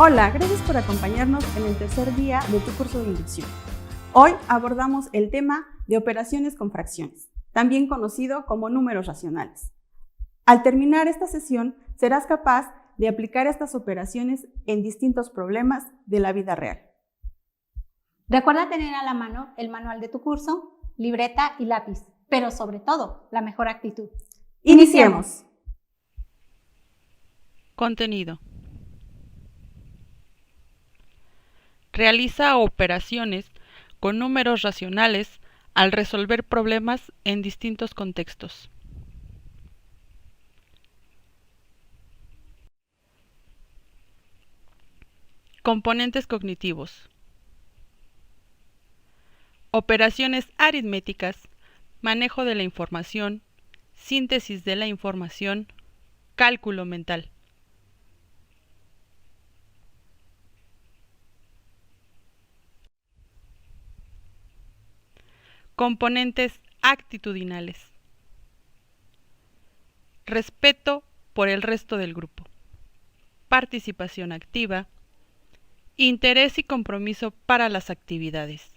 Hola, gracias por acompañarnos en el tercer día de tu curso de inducción. Hoy abordamos el tema de operaciones con fracciones, también conocido como números racionales. Al terminar esta sesión, serás capaz de aplicar estas operaciones en distintos problemas de la vida real. Recuerda tener a la mano el manual de tu curso, libreta y lápiz, pero sobre todo, la mejor actitud. ¡Iniciemos! Contenido. Realiza operaciones con números racionales al resolver problemas en distintos contextos. Componentes cognitivos. Operaciones aritméticas, manejo de la información, síntesis de la información, cálculo mental. Componentes actitudinales. Respeto por el resto del grupo. Participación activa. Interés y compromiso para las actividades.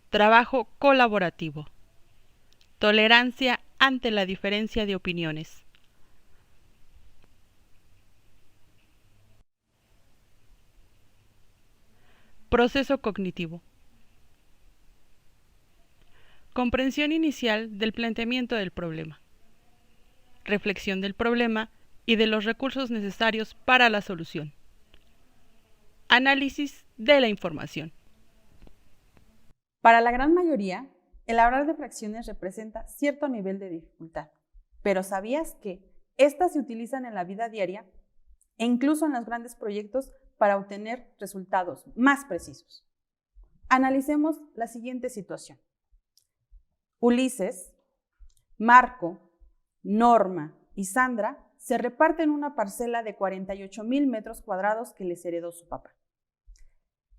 Trabajo colaborativo. Tolerancia ante la diferencia de opiniones. Proceso cognitivo. Comprensión inicial del planteamiento del problema. Reflexión del problema y de los recursos necesarios para la solución. Análisis de la información. Para la gran mayoría, el hablar de fracciones representa cierto nivel de dificultad, pero ¿sabías que estas se utilizan en la vida diaria e incluso en los grandes proyectos para obtener resultados más precisos? Analicemos la siguiente situación. Ulises, Marco, Norma y Sandra se reparten una parcela de 48,000 metros cuadrados que les heredó su papá.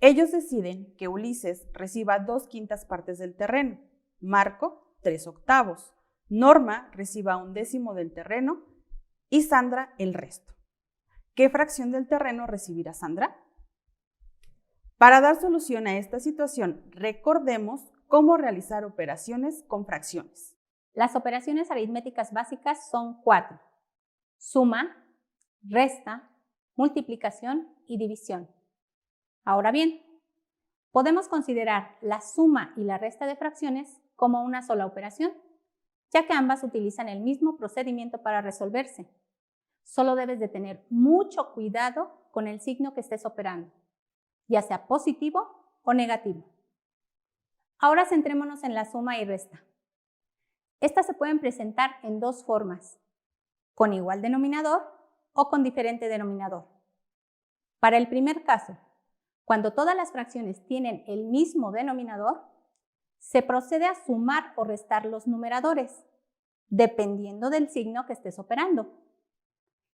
Ellos deciden que Ulises reciba 2/5 partes del terreno, Marco 3/8, Norma reciba 1/10 del terreno y Sandra el resto. ¿Qué fracción del terreno recibirá Sandra? Para dar solución a esta situación, recordemos cómo realizar operaciones con fracciones. Las operaciones aritméticas básicas son 4: suma, resta, multiplicación y división. Ahora bien, podemos considerar la suma y la resta de fracciones como una sola operación, ya que ambas utilizan el mismo procedimiento para resolverse. Solo debes de tener mucho cuidado con el signo que estés operando, ya sea positivo o negativo. Ahora centrémonos en la suma y resta. Estas se pueden presentar en dos formas: con igual denominador o con diferente denominador. Para el primer caso, cuando todas las fracciones tienen el mismo denominador, se procede a sumar o restar los numeradores, dependiendo del signo que estés operando,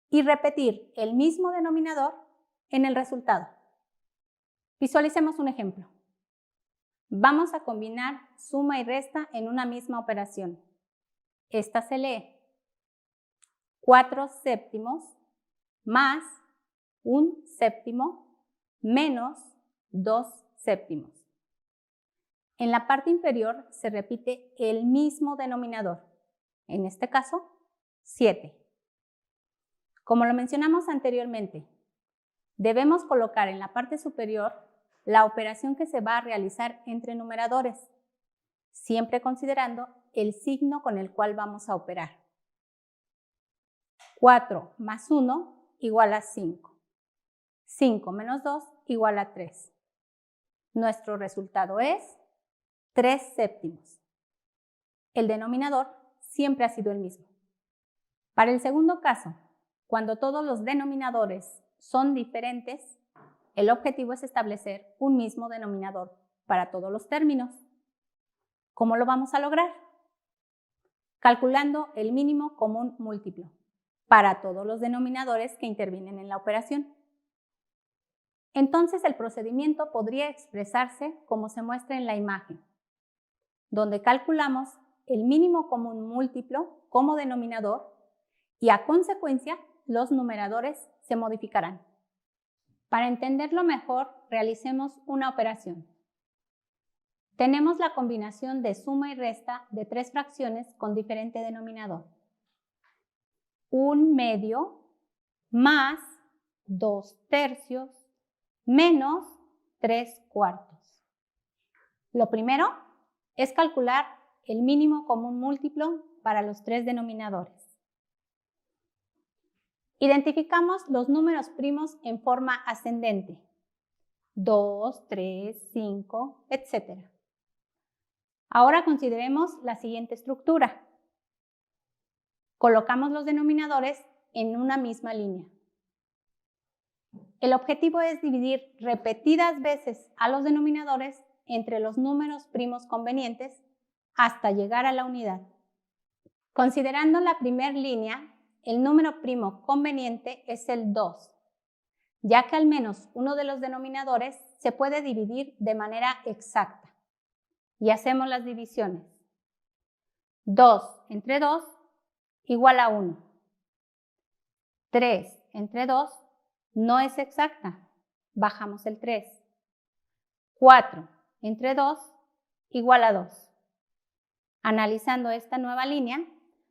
y repetir el mismo denominador en el resultado. Visualicemos un ejemplo. Vamos a combinar suma y resta en una misma operación. Esta se lee 4/7 más 1/7 menos 2/7. En la parte inferior se repite el mismo denominador, en este caso 7. Como lo mencionamos anteriormente, debemos colocar en la parte superior la operación que se va a realizar entre numeradores, siempre considerando el signo con el cual vamos a operar. 4 más 1 igual a 5. 5 menos 2 igual a 3. Nuestro resultado es 3/7. El denominador siempre ha sido el mismo. Para el segundo caso, cuando todos los denominadores son diferentes, el objetivo es establecer un mismo denominador para todos los términos. ¿Cómo lo vamos a lograr? Calculando el mínimo común múltiplo para todos los denominadores que intervienen en la operación. Entonces el procedimiento podría expresarse como se muestra en la imagen, donde calculamos el mínimo común múltiplo como denominador y a consecuencia los numeradores se modificarán. Para entenderlo mejor, realicemos una operación. Tenemos la combinación de suma y resta de 3 fracciones con diferente denominador. 1/2 más 2/3 menos 3/4. Lo primero es calcular el mínimo común múltiplo para los 3 denominadores. Identificamos los números primos en forma ascendente. 2, 3, 5, etc. Ahora consideremos la siguiente estructura. Colocamos los denominadores en una misma línea. El objetivo es dividir repetidas veces a los denominadores entre los números primos convenientes hasta llegar a la unidad. Considerando la primera línea, el número primo conveniente es el 2, ya que al menos uno de los denominadores se puede dividir de manera exacta. Y hacemos las divisiones. 2 entre 2 igual a 1. 3 entre 2 no es exacta. Bajamos el 3. 4 entre 2 igual a 2. Analizando esta nueva línea,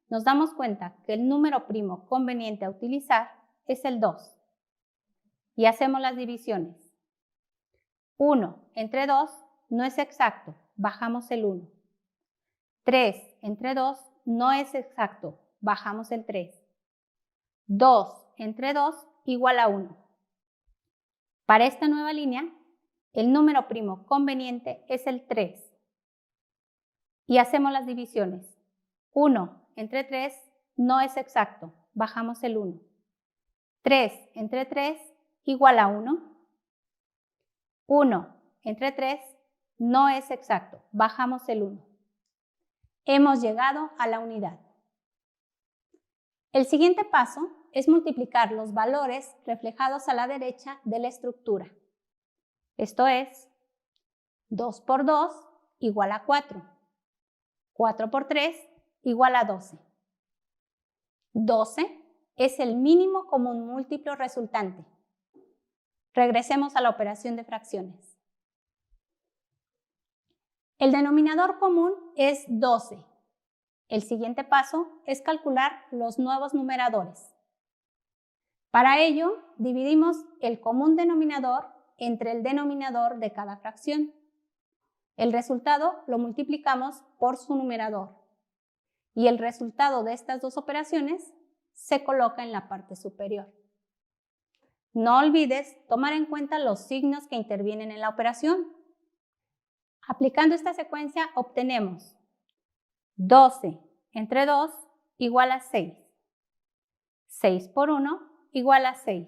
nos damos cuenta que el número primo conveniente a utilizar es el 2. Y hacemos las divisiones. 1 entre 2 no es exacto. Bajamos el 1. 3 entre 2 no es exacto. Bajamos el 3. 2 entre 2 igual a 1. Para esta nueva línea, el número primo conveniente es el 3. Y hacemos las divisiones. 1 entre 3 no es exacto. Bajamos el 1. 3 entre 3 igual a 1. 1 entre 3 no es exacto. Bajamos el 1. Hemos llegado a la unidad. El siguiente paso es multiplicar los valores reflejados a la derecha de la estructura. Esto es 2 por 2 igual a 4. 4 por 3 igual a 12. 12 es el mínimo común múltiplo resultante. Regresemos a la operación de fracciones. El denominador común es 12. El siguiente paso es calcular los nuevos numeradores. Para ello, dividimos el común denominador entre el denominador de cada fracción. El resultado lo multiplicamos por su numerador. Y el resultado de estas dos operaciones se coloca en la parte superior. No olvides tomar en cuenta los signos que intervienen en la operación. Aplicando esta secuencia obtenemos 12 entre 2 igual a 6. 6 por 1 igual a 6.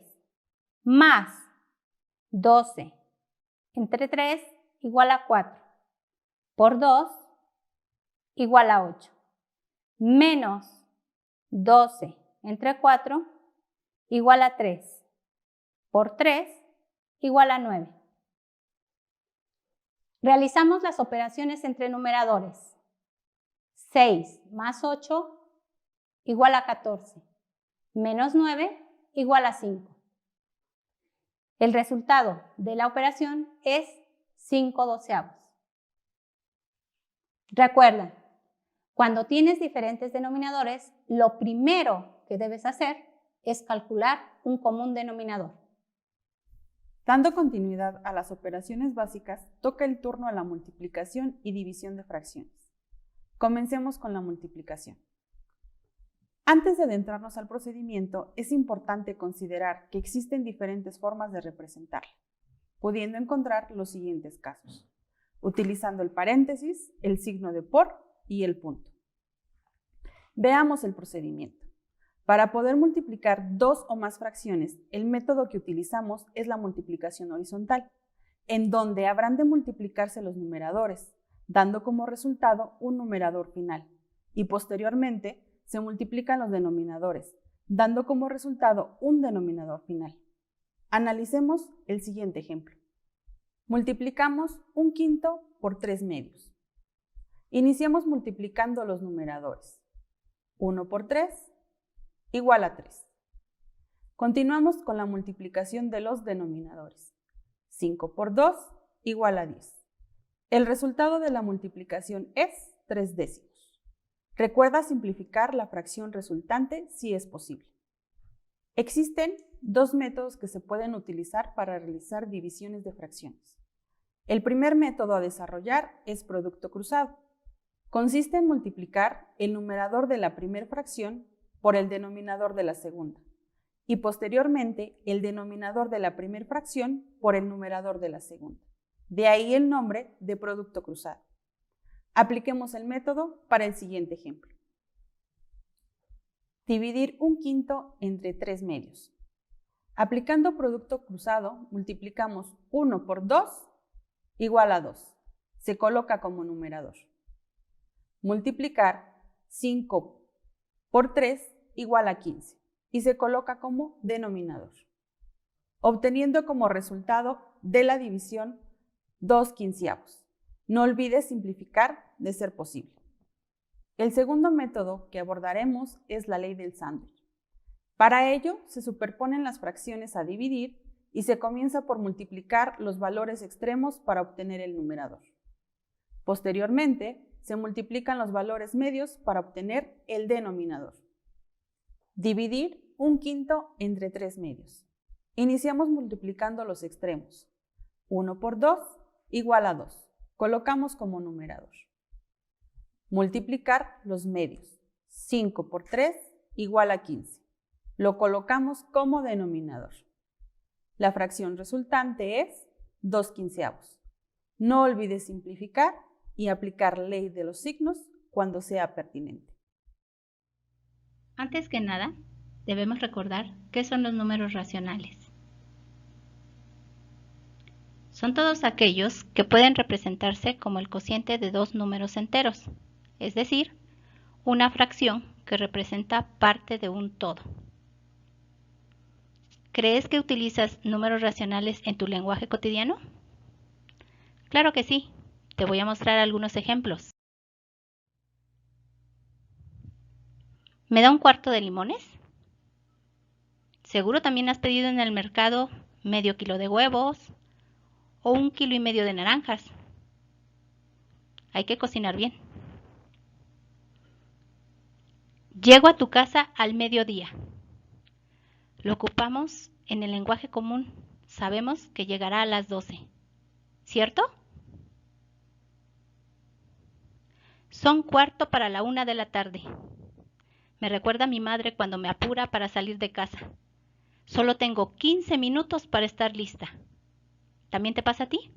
Más 12 entre 3 igual a 4. Por 2 igual a 8. Menos 12 entre 4 igual a 3. Por 3 igual a 9. Realizamos las operaciones entre numeradores. 6 más 8 igual a 14. Menos 9 igual a 5. El resultado de la operación es 5/12. Recuerda, cuando tienes diferentes denominadores, lo primero que debes hacer es calcular un común denominador. Dando continuidad a las operaciones básicas, toca el turno a la multiplicación y división de fracciones. Comencemos con la multiplicación. Antes de adentrarnos al procedimiento, es importante considerar que existen diferentes formas de representarla, pudiendo encontrar los siguientes casos, utilizando el paréntesis, el signo de por y el punto. Veamos el procedimiento. Para poder multiplicar dos o más fracciones, el método que utilizamos es la multiplicación horizontal, en donde habrán de multiplicarse los numeradores, dando como resultado un numerador final, y posteriormente se multiplican los denominadores, dando como resultado un denominador final. Analicemos el siguiente ejemplo. Multiplicamos 1/5 por 3/2. Iniciamos multiplicando los numeradores. 1 por 3 igual a 3. Continuamos con la multiplicación de los denominadores. 5 por 2 igual a 10. El resultado de la multiplicación es 3 décimos. Recuerda simplificar la fracción resultante si es posible. Existen dos métodos que se pueden utilizar para realizar divisiones de fracciones. El primer método a desarrollar es producto cruzado. Consiste en multiplicar el numerador de la primera fracción por el denominador de la segunda y posteriormente el denominador de la primera fracción por el numerador de la segunda. De ahí el nombre de producto cruzado. Apliquemos el método para el siguiente ejemplo. Dividir 1/5 entre 3 medios. Aplicando producto cruzado, multiplicamos 1 por 2 igual a 2. Se coloca como numerador. Multiplicar 5 por 3 igual a 15 y se coloca como denominador, obteniendo como resultado de la división 2/15. No olvides simplificar de ser posible. El segundo método que abordaremos es la ley del sándwich. Para ello, se superponen las fracciones a dividir y se comienza por multiplicar los valores extremos para obtener el numerador. Posteriormente, se multiplican los valores medios para obtener el denominador. Dividir 1/5 entre 3 medios. Iniciamos multiplicando los extremos. 1 por 2 igual a 2. Colocamos como numerador. Multiplicar los medios. 5 por 3 igual a 15. Lo colocamos como denominador. La fracción resultante es 2/15. No olvides simplificar y aplicar ley de los signos cuando sea pertinente. Antes que nada, debemos recordar qué son los números racionales. Son todos aquellos que pueden representarse como el cociente de dos números enteros, es decir, una fracción que representa parte de un todo. ¿Crees que utilizas números racionales en tu lenguaje cotidiano? Claro que sí. Te voy a mostrar algunos ejemplos. ¿Me da un cuarto de limones? Seguro también has pedido en el mercado medio kilo de huevos o 1,5 kilos de naranjas. Hay que cocinar bien. Llego a tu casa al mediodía. Lo ocupamos en el lenguaje común. Sabemos que llegará a las 12. ¿Cierto? Son 1:15 de la tarde. Me recuerda a mi madre cuando me apura para salir de casa. Solo tengo 15 minutos para estar lista. ¿También te pasa a ti?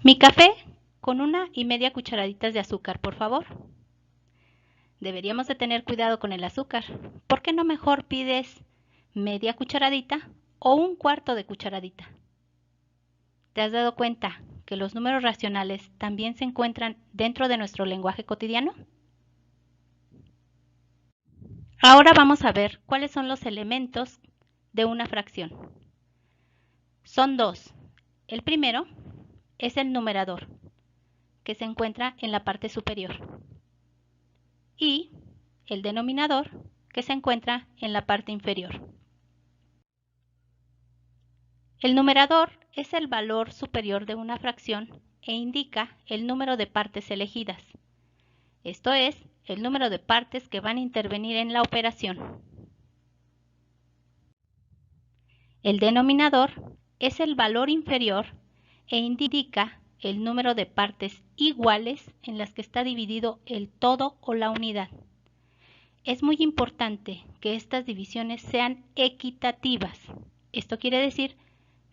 Mi café con 1,5 cucharaditas de azúcar, por favor. Deberíamos de tener cuidado con el azúcar. ¿Por qué no mejor pides media cucharadita o 1/4 de cucharadita? ¿Te has dado cuenta que los números racionales también se encuentran dentro de nuestro lenguaje cotidiano? Ahora vamos a ver cuáles son los elementos de una fracción. Son dos. El primero es el numerador, que se encuentra en la parte superior, y el denominador, que se encuentra en la parte inferior. El numerador es el valor superior de una fracción e indica el número de partes elegidas. Esto es, el número de partes que van a intervenir en la operación. El denominador es el valor inferior e indica el número de partes iguales en las que está dividido el todo o la unidad. Es muy importante que estas divisiones sean equitativas. Esto quiere decir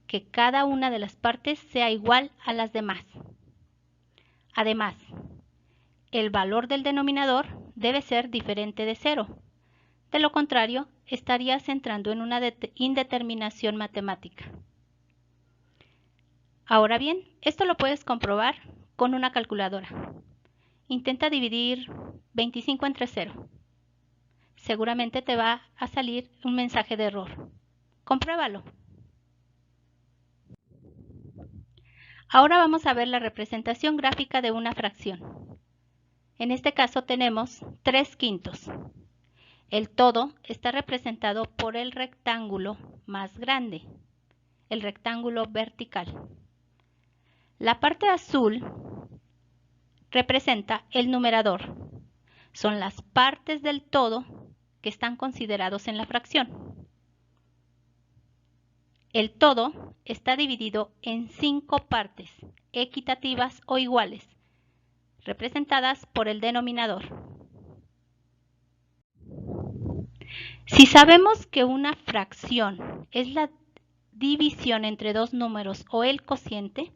que cada una de las partes sea igual a las demás. Además, el valor del denominador debe ser diferente de 0. De lo contrario, estarías entrando en una indeterminación matemática. Ahora bien, esto lo puedes comprobar con una calculadora. Intenta dividir 25 entre 0. Seguramente te va a salir un mensaje de error. Compruébalo. Ahora vamos a ver la representación gráfica de una fracción. En este caso tenemos 3/5. El todo está representado por el rectángulo más grande, el rectángulo vertical. La parte azul representa el numerador. Son las partes del todo que están considerados en la fracción. El todo está dividido en 5 partes equitativas o iguales, representadas por el denominador. Si sabemos que una fracción es la división entre dos números o el cociente,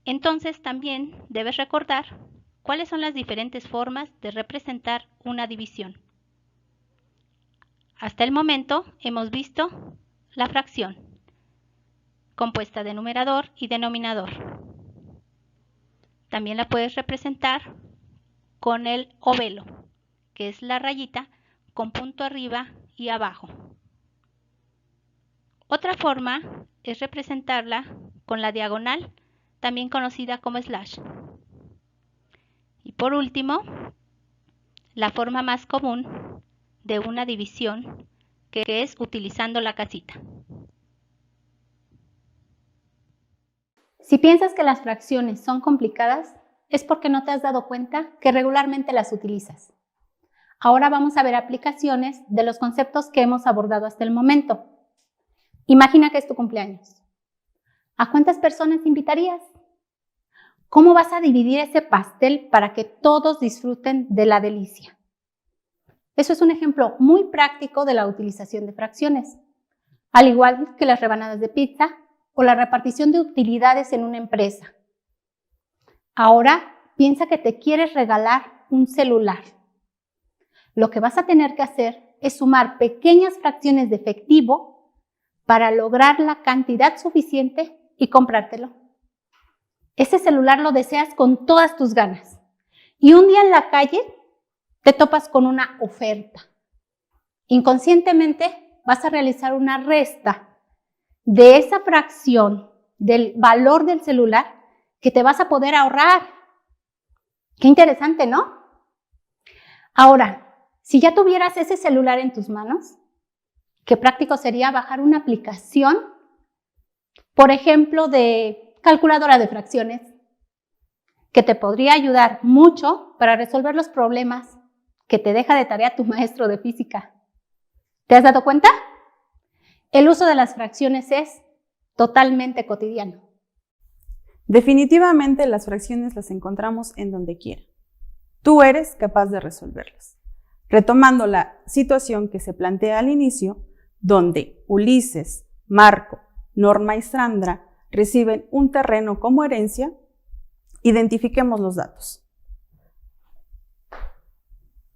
entonces también debes recordar cuáles son las diferentes formas de representar una división. Hasta el momento hemos visto la fracción, compuesta de numerador y denominador. También la puedes representar con el ovelo, que es la rayita con punto arriba y abajo. Otra forma es representarla con la diagonal, también conocida como slash. Y por último, la forma más común de una división, que es utilizando la casita. Si piensas que las fracciones son complicadas, es porque no te has dado cuenta que regularmente las utilizas. Ahora vamos a ver aplicaciones de los conceptos que hemos abordado hasta el momento. Imagina que es tu cumpleaños. ¿A cuántas personas invitarías? ¿Cómo vas a dividir ese pastel para que todos disfruten de la delicia? Eso es un ejemplo muy práctico de la utilización de fracciones, al igual que las rebanadas de pizza o la repartición de utilidades en una empresa. Ahora piensa que te quieres regalar un celular. Lo que vas a tener que hacer es sumar pequeñas fracciones de efectivo para lograr la cantidad suficiente y comprártelo. Ese celular lo deseas con todas tus ganas y un día en la calle te topas con una oferta. Inconscientemente vas a realizar una resta de esa fracción del valor del celular que te vas a poder ahorrar. Qué interesante, ¿no? Ahora, si ya tuvieras ese celular en tus manos, qué práctico sería bajar una aplicación, por ejemplo, de calculadora de fracciones, que te podría ayudar mucho para resolver los problemas que te deja de tarea tu maestro de física. ¿Te has dado cuenta? El uso de las fracciones es totalmente cotidiano. Definitivamente las fracciones las encontramos en donde quiera. Tú eres capaz de resolverlas. Retomando la situación que se plantea al inicio, donde Ulises, Marco, Norma y Sandra reciben un terreno como herencia, identifiquemos los datos.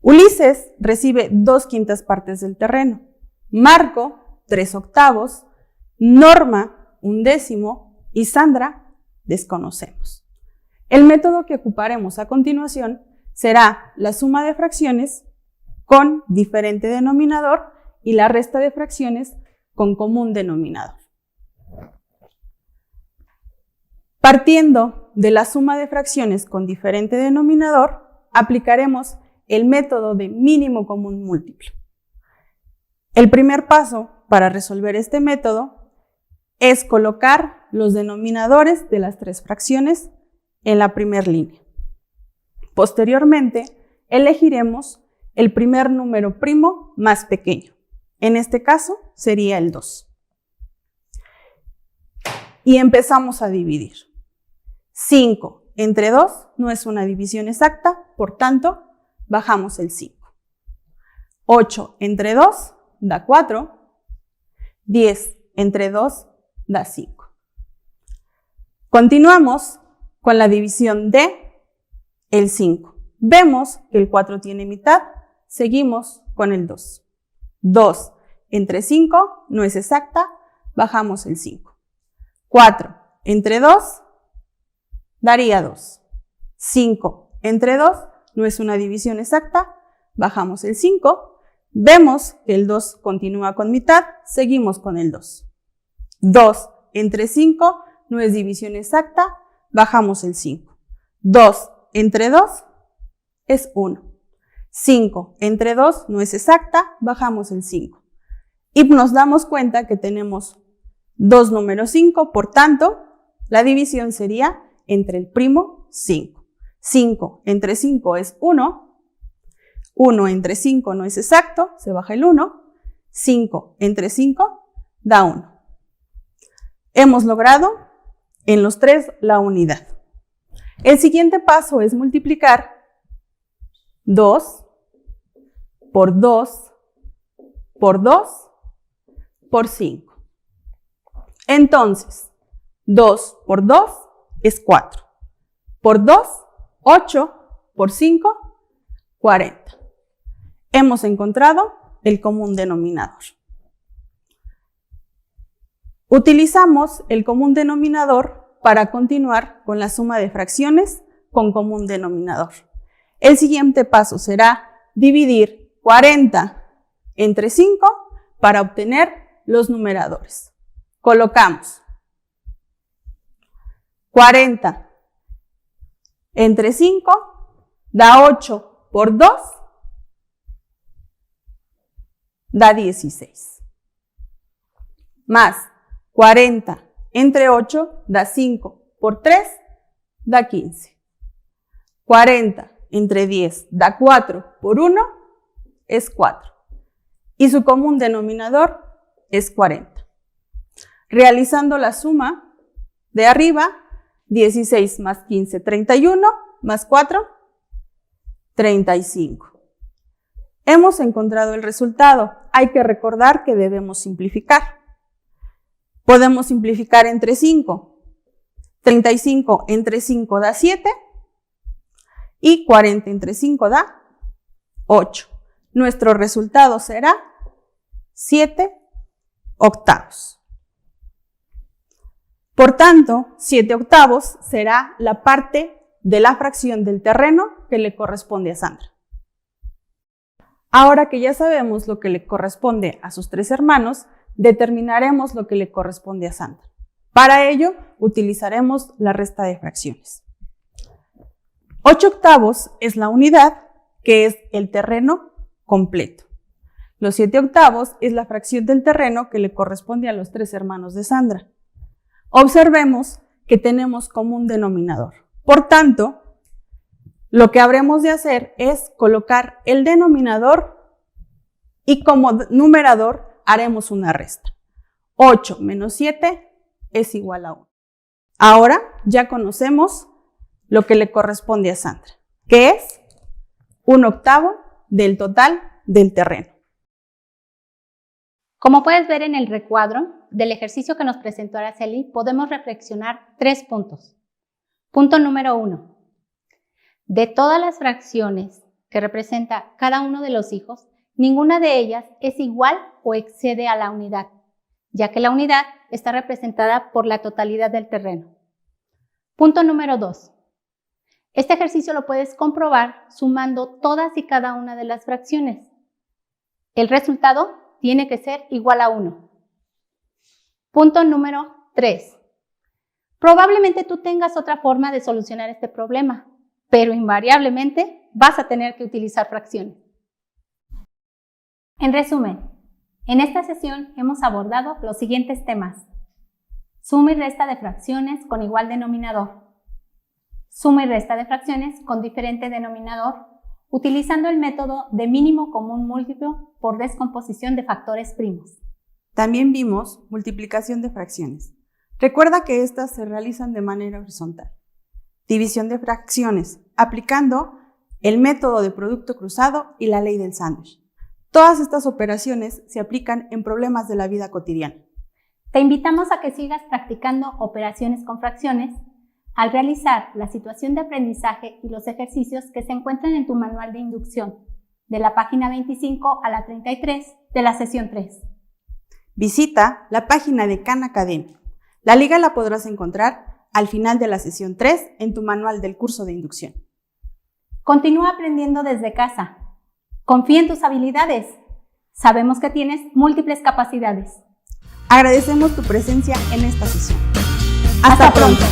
Ulises recibe 2/5 partes del terreno, Marco 3/8, Norma 1/10 y Sandra desconocemos. El método que ocuparemos a continuación será la suma de fracciones con diferente denominador y la resta de fracciones con común denominador. Partiendo de la suma de fracciones con diferente denominador, aplicaremos el método de mínimo común múltiplo. El primer paso para resolver este método es colocar los denominadores de las 3 fracciones en la primera línea. Posteriormente, elegiremos el primer número primo más pequeño. En este caso sería el 2. Y empezamos a dividir. 5 entre 2 no es una división exacta, por tanto, bajamos el 5. 8 entre 2 da 4. 10 entre 2 da 5. Continuamos con la división de el 5. Vemos que el 4 tiene mitad, seguimos con el 2. 2 entre 5 no es exacta, bajamos el 5. 4 entre 2 daría 2. 5 entre 2 no es una división exacta, bajamos el 5. Vemos que el 2 continúa con mitad, seguimos con el 2. 2 entre 5 no es división exacta, bajamos el 5. 2 entre 2 es 1. 5 entre 2 no es exacta, bajamos el 5. Y nos damos cuenta que tenemos dos números 5, por tanto, la división sería entre el primo 5. 5 entre 5 es 1. 1 entre 5 no es exacto, se baja el 1. 5 entre 5 da 1. Hemos logrado en los tres la unidad. El siguiente paso es multiplicar 2 por 2 por 2 por 5. Entonces, 2 por 2 es 4. Por 2, 8. Por 5, 40. Hemos encontrado el común denominador. Utilizamos el común denominador para continuar con la suma de fracciones con común denominador. El siguiente paso será dividir 40 entre 5 para obtener los numeradores. Colocamos 40 entre 5 da 8 por 2 da 16. Más 40 entre 8 da 5 por 3 da 15. 40 entre 10 da 4 por 1 es 4. Y su común denominador es 40. Realizando la suma de arriba, 16 más 15, 31, más 4, 35. Hemos encontrado el resultado. Hay que recordar que debemos simplificar. Podemos simplificar entre 5. 35 entre 5 da 7 y 40 entre 5 da 8. Nuestro resultado será 7 octavos. Por tanto, 7 octavos será la parte de la fracción del terreno que le corresponde a Sandra. Ahora que ya sabemos lo que le corresponde a sus tres hermanos, determinaremos lo que le corresponde a Sandra. Para ello, utilizaremos la resta de fracciones. 8 octavos es la unidad, que es el terreno completo. Los 7 octavos es la fracción del terreno que le corresponde a los tres hermanos de Sandra. Observemos que tenemos común denominador. Por tanto, lo que habremos de hacer es colocar el denominador y como numerador haremos una resta. 8 menos 7 es igual a 1. Ahora ya conocemos lo que le corresponde a Sandra, que es 1 octavo del total del terreno. Como puedes ver en el recuadro del ejercicio que nos presentó Araceli, podemos reflexionar 3 puntos. Punto número 1. De todas las fracciones que representa cada uno de los hijos, ninguna de ellas es igual o excede a la unidad, ya que la unidad está representada por la totalidad del terreno. Punto número 2. Este ejercicio lo puedes comprobar sumando todas y cada una de las fracciones. El resultado tiene que ser igual a 1. Punto número 3. Probablemente tú tengas otra forma de solucionar este problema, pero invariablemente vas a tener que utilizar fracciones. En resumen, en esta sesión hemos abordado los siguientes temas: suma y resta de fracciones con igual denominador, suma y resta de fracciones con diferente denominador, utilizando el método de mínimo común múltiplo por descomposición de factores primos. También vimos multiplicación de fracciones. Recuerda que estas se realizan de manera horizontal. División de fracciones, aplicando el método de producto cruzado y la ley del sándwich. Todas estas operaciones se aplican en problemas de la vida cotidiana. Te invitamos a que sigas practicando operaciones con fracciones al realizar la situación de aprendizaje y los ejercicios que se encuentran en tu manual de inducción, de la página 25 a la 33 de la sesión 3. Visita la página de Khan Academy. La liga la podrás encontrar al final de la sesión 3 en tu manual del curso de inducción. Continúa aprendiendo desde casa. Confía en tus habilidades. Sabemos que tienes múltiples capacidades. Agradecemos tu presencia en esta sesión. ¡Hasta pronto!